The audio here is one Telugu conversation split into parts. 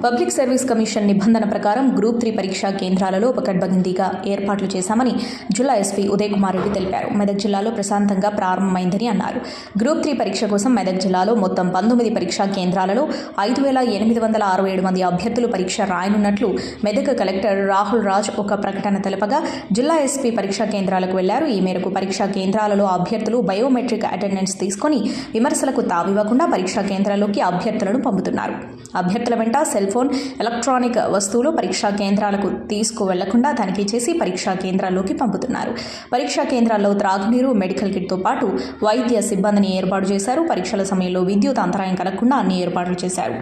పబ్లిక్ సర్వీస్ కమిషన్ నిబంధన ప్రకారం గ్రూప్ 3 పరీక్షా కేంద్రాలలో పకడ్బందీగా ఏర్పాట్లు చేశామని జిల్లా ఎస్పీ ఉదయ్ కుమార్ రెడ్డి తెలిపారు. మెదక్ జిల్లాలో ప్రశాంతంగా ప్రారంభమైందని అన్నారు. గ్రూప్ 3 పరీక్ష కోసం మెదక్ జిల్లాలో మొత్తం 19 పరీక్షా కేంద్రాలలో 5,867 మంది అభ్యర్థులు పరీక్ష రాయనున్నట్లు మెదక్ కలెక్టర్ రాహుల్ రాజ్ ఒక ప్రకటన తెలపగా జిల్లా ఎస్పీ పరీక్షా కేంద్రాలకు వెళ్లారు. ఈ మేరకు పరీక్షా కేంద్రాలలో అభ్యర్థులు బయోమెట్రిక్ అటెండెన్స్ తీసుకుని విమర్శలకు తావివ్వకుండా పరీక్షా కేంద్రాల్లోకి అభ్యర్థులను పంపుతున్నారు. అభ్యర్థుల వెంట సెల్ ఫోన్, ఎలక్ట్రానిక్ వస్తువులు పరీక్షా కేంద్రాలకు తీసుకువెళ్లకుండా తనిఖీ చేసి పరీక్షా కేంద్రాల్లోకి పంపుతున్నారు. పరీక్షా కేంద్రాల్లో త్రాగునీరు, మెడికల్ కిట్తో పాటు వైద్య సిబ్బందిని ఏర్పాటు చేశారు. పరీక్షల సమయంలో విద్యుత్ అంతరాయం కలగకుండా అన్ని ఏర్పాట్లు చేశారు.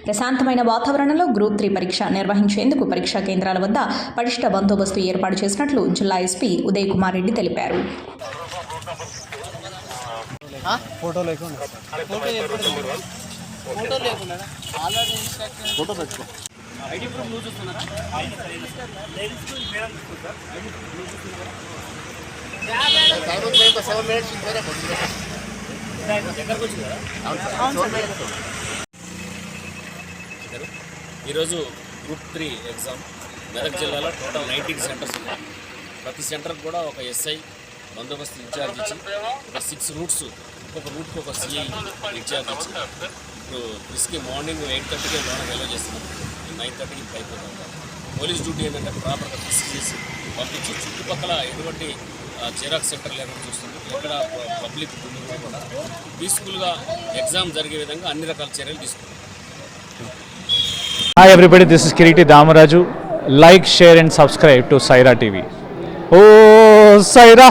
ప్రశాంతమైన వాతావరణంలో గ్రూప్ 3 పరీక్ష నిర్వహించేందుకు పరీక్షా కేంద్రాల వద్ద పటిష్ట బందోబస్తు ఏర్పాటు చేసినట్లు జిల్లా ఎస్పీ ఉదయ్ కుమార్ రెడ్డి తెలిపారు. ఈరోజు గ్రూప్ 3 ఎగ్జామ్ మెదక్ జిల్లాలో టోటల్ 19 సెంటర్స్ ఉన్నాయి. ప్రతి సెంటర్కి కూడా ఒక ఎస్ఐ బందోబస్తు ఇన్ఛార్జ్ ఇచ్చి ఒక 6 రూట్స్, ఒక్కొక్క రూట్కి ఒక సిఐ ఇన్ఛార్జ్ ఇచ్చి ఇప్పుడు రిస్క్కి మార్నింగ్ 8:30కి లోనకి ఎలో చేస్తున్నాం. 9:30కి అయిపోతాం. పోలీస్ డ్యూటీ ఏంటంటే ప్రాపర్గా రిస్క్ చేసి పంపించి చుట్టుపక్కల ఎటువంటి జిరాక్స్ సెంటర్ లేకుండా చూస్తుంది. ఎక్కడ పబ్లిక్ కూడా పీస్ఫుల్గా ఎగ్జామ్ జరిగే విధంగా అన్ని రకాల చర్యలు తీసుకుంటాం. Hi everybody, this is Kiriti Damaraju. Like, share and subscribe to Saira TV. Oh, Saira!